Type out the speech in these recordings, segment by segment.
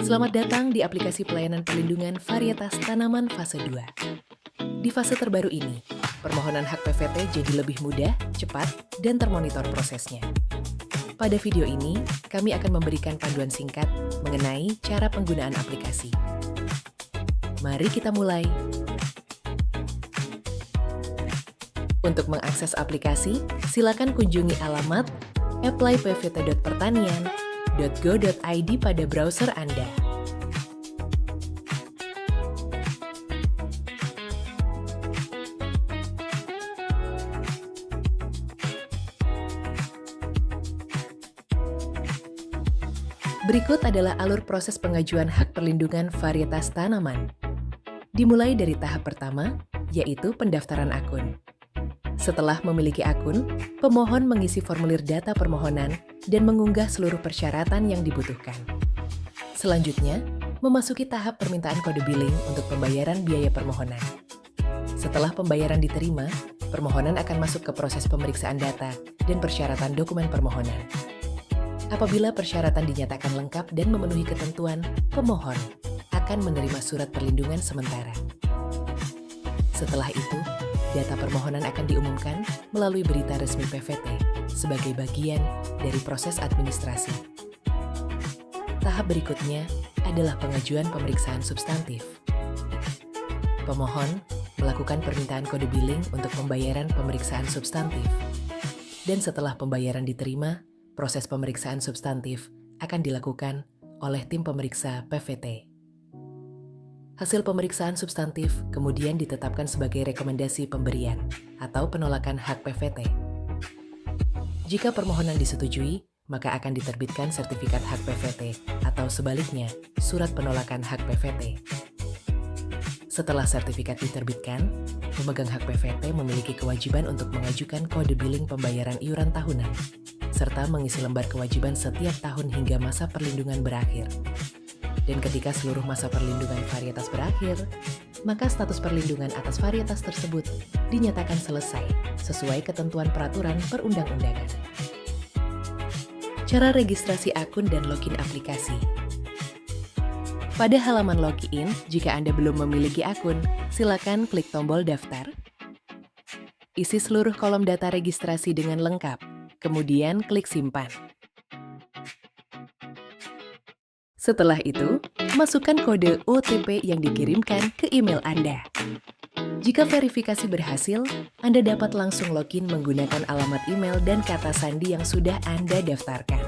Selamat datang di aplikasi pelayanan perlindungan varietas tanaman fase 2. Di fase terbaru ini, permohonan hak PVT jadi lebih mudah, cepat, dan termonitor prosesnya. Pada video ini, kami akan memberikan panduan singkat mengenai cara penggunaan aplikasi. Mari kita mulai. Untuk mengakses aplikasi, silakan kunjungi alamat applypvt.pertanian.go.id pada browser Anda. Berikut adalah alur proses pengajuan hak perlindungan varietas tanaman. Dimulai dari tahap pertama, yaitu pendaftaran akun. Setelah memiliki akun, pemohon mengisi formulir data permohonan dan mengunggah seluruh persyaratan yang dibutuhkan. Selanjutnya, memasuki tahap permintaan kode billing untuk pembayaran biaya permohonan. Setelah pembayaran diterima, permohonan akan masuk ke proses pemeriksaan data dan persyaratan dokumen permohonan. Apabila persyaratan dinyatakan lengkap dan memenuhi ketentuan, pemohon akan menerima surat perlindungan sementara. Setelah itu, data permohonan akan diumumkan melalui berita resmi PVT sebagai bagian dari proses administrasi. Tahap berikutnya adalah pengajuan pemeriksaan substantif. Pemohon melakukan permintaan kode billing untuk pembayaran pemeriksaan substantif. Dan setelah pembayaran diterima, proses pemeriksaan substantif akan dilakukan oleh tim pemeriksa PVT. Hasil pemeriksaan substantif kemudian ditetapkan sebagai rekomendasi pemberian atau penolakan hak PVT. Jika permohonan disetujui, maka akan diterbitkan sertifikat hak PVT atau sebaliknya, surat penolakan hak PVT. Setelah sertifikat diterbitkan, pemegang hak PVT memiliki kewajiban untuk mengajukan kode billing pembayaran iuran tahunan, serta mengisi lembar kewajiban setiap tahun hingga masa perlindungan berakhir. Dan ketika seluruh masa perlindungan varietas berakhir, maka status perlindungan atas varietas tersebut dinyatakan selesai sesuai ketentuan peraturan perundang-undangan. Cara registrasi akun dan login aplikasi. Pada halaman login, jika Anda belum memiliki akun, silakan klik tombol daftar. Isi seluruh kolom data registrasi dengan lengkap, kemudian klik simpan. Setelah itu, masukkan kode OTP yang dikirimkan ke email Anda. Jika verifikasi berhasil, Anda dapat langsung login menggunakan alamat email dan kata sandi yang sudah Anda daftarkan.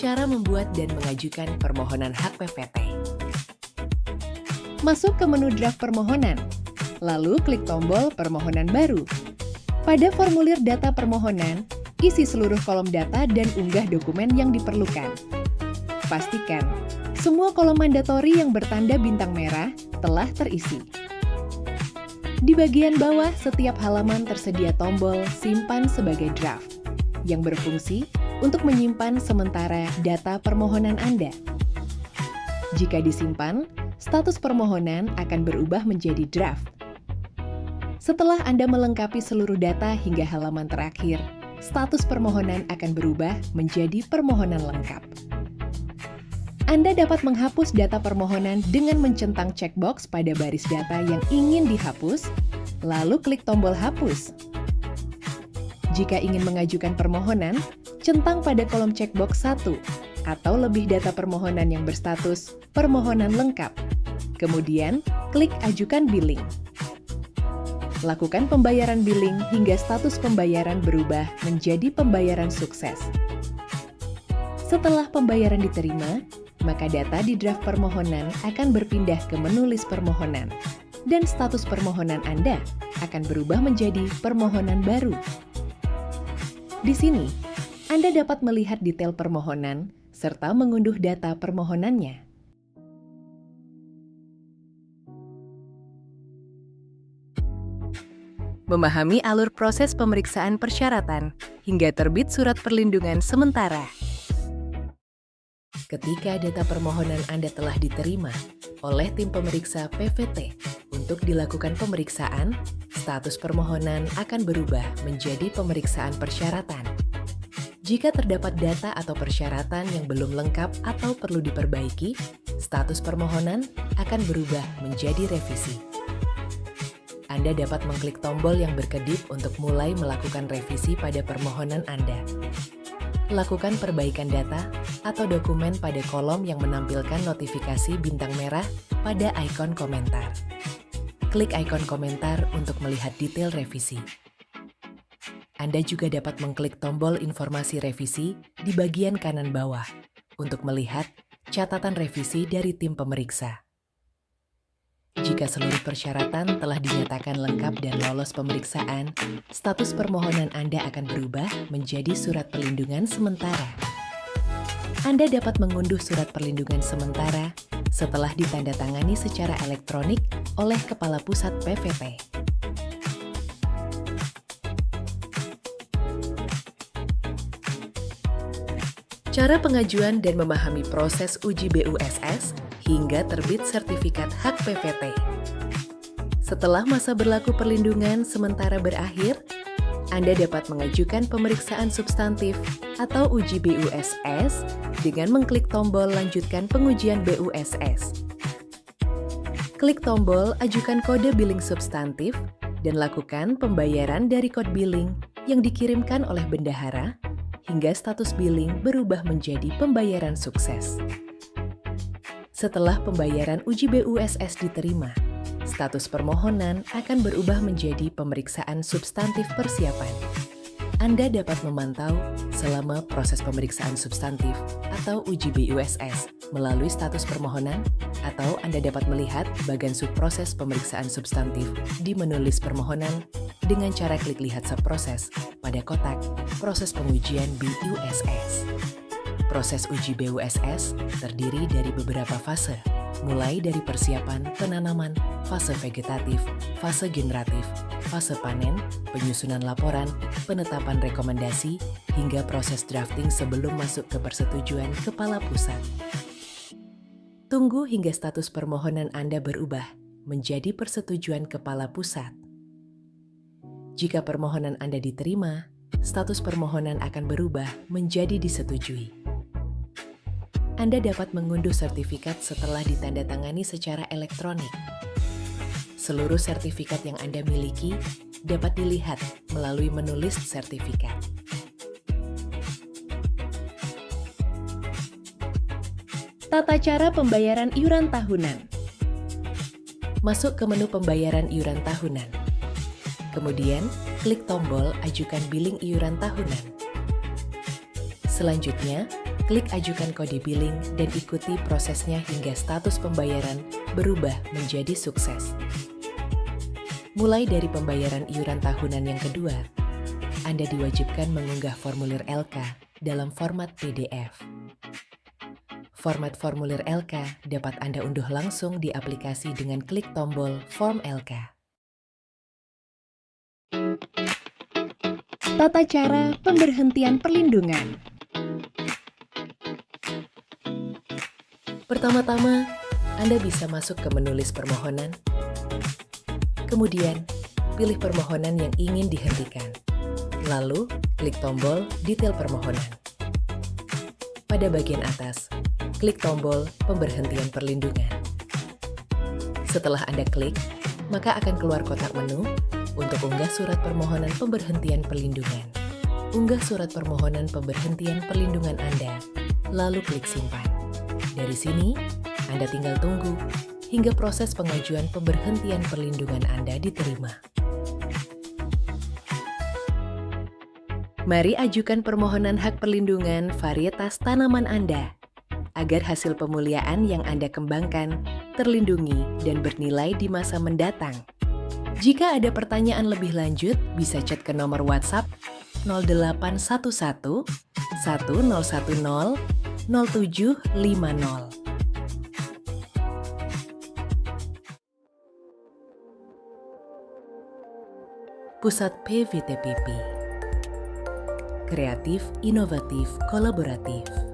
Cara membuat dan mengajukan permohonan hak PVT. Masuk ke menu draft permohonan, lalu klik tombol permohonan baru. Pada formulir data permohonan, isi seluruh kolom data dan unggah dokumen yang diperlukan. Pastikan semua kolom mandatori yang bertanda bintang merah telah terisi. Di bagian bawah setiap halaman tersedia tombol simpan sebagai draft yang berfungsi untuk menyimpan sementara data permohonan Anda. Jika disimpan, status permohonan akan berubah menjadi draft. Setelah Anda melengkapi seluruh data hingga halaman terakhir, status permohonan akan berubah menjadi permohonan lengkap. Anda dapat menghapus data permohonan dengan mencentang checkbox pada baris data yang ingin dihapus, lalu klik tombol hapus. Jika ingin mengajukan permohonan, centang pada kolom checkbox 1 atau lebih data permohonan yang berstatus permohonan lengkap. Kemudian, klik ajukan billing. Lakukan pembayaran billing hingga status pembayaran berubah menjadi pembayaran sukses. Setelah pembayaran diterima, maka data di draft permohonan akan berpindah ke menu list permohonan, dan status permohonan Anda akan berubah menjadi permohonan baru. Di sini, Anda dapat melihat detail permohonan serta mengunduh data permohonannya. Memahami alur proses pemeriksaan persyaratan hingga terbit surat perlindungan sementara. Ketika data permohonan Anda telah diterima oleh tim pemeriksa PVT untuk dilakukan pemeriksaan, status permohonan akan berubah menjadi pemeriksaan persyaratan. Jika terdapat data atau persyaratan yang belum lengkap atau perlu diperbaiki, status permohonan akan berubah menjadi revisi. Anda dapat mengklik tombol yang berkedip untuk mulai melakukan revisi pada permohonan Anda. Lakukan perbaikan data atau dokumen pada kolom yang menampilkan notifikasi bintang merah pada ikon komentar. Klik ikon komentar untuk melihat detail revisi. Anda juga dapat mengklik tombol informasi revisi di bagian kanan bawah untuk melihat catatan revisi dari tim pemeriksa. Jika seluruh persyaratan telah dinyatakan lengkap dan lolos pemeriksaan, status permohonan Anda akan berubah menjadi surat perlindungan sementara. Anda dapat mengunduh surat perlindungan sementara setelah ditandatangani secara elektronik oleh Kepala Pusat PVP. Cara pengajuan dan memahami proses uji BUSS hingga terbit sertifikat hak PVT. Setelah masa berlaku perlindungan sementara berakhir, Anda dapat mengajukan pemeriksaan substantif atau uji BUSS dengan mengklik tombol lanjutkan pengujian BUSS. Klik tombol ajukan kode billing substantif dan lakukan pembayaran dari kode billing yang dikirimkan oleh bendahara hingga status billing berubah menjadi pembayaran sukses. Setelah pembayaran uji BUSS diterima, status permohonan akan berubah menjadi pemeriksaan substantif persiapan. Anda dapat memantau selama proses pemeriksaan substantif atau uji BUSS melalui status permohonan, atau Anda dapat melihat bagian subproses pemeriksaan substantif di menu list permohonan dengan cara klik lihat subproses pada kotak proses pengujian BUSS. Proses uji BUSS terdiri dari beberapa fase, mulai dari persiapan penanaman, fase vegetatif, fase generatif, fase panen, penyusunan laporan, penetapan rekomendasi, hingga proses drafting sebelum masuk ke persetujuan Kepala Pusat. Tunggu hingga status permohonan Anda berubah menjadi persetujuan Kepala Pusat. Jika permohonan Anda diterima, status permohonan akan berubah menjadi disetujui. Anda dapat mengunduh sertifikat setelah ditandatangani secara elektronik. Seluruh sertifikat yang Anda miliki dapat dilihat melalui menu list sertifikat. Tata cara pembayaran iuran tahunan. Masuk ke menu pembayaran iuran tahunan. Kemudian, klik tombol ajukan billing iuran tahunan. Selanjutnya, klik ajukan kode billing dan ikuti prosesnya hingga status pembayaran berubah menjadi sukses. Mulai dari pembayaran iuran tahunan yang kedua, Anda diwajibkan mengunggah formulir LK dalam format PDF. Format formulir LK dapat Anda unduh langsung di aplikasi dengan klik tombol Form LK. Tata cara pemberhentian perlindungan. Pertama-tama, Anda bisa masuk ke menu list permohonan. Kemudian, pilih permohonan yang ingin dihentikan. Lalu, klik tombol Detail Permohonan. Pada bagian atas, klik tombol Pemberhentian Perlindungan. Setelah Anda klik, maka akan keluar kotak menu untuk unggah surat permohonan pemberhentian perlindungan. Unggah surat permohonan pemberhentian perlindungan Anda, lalu klik Simpan. Dari sini, Anda tinggal tunggu hingga proses pengajuan pemberhentian perlindungan Anda diterima. Mari ajukan permohonan hak perlindungan varietas tanaman Anda, agar hasil pemuliaan yang Anda kembangkan terlindungi dan bernilai di masa mendatang. Jika ada pertanyaan lebih lanjut, bisa chat ke nomor WhatsApp 0811 1010 0750. Pusat PVTPP. Kreatif, inovatif, kolaboratif.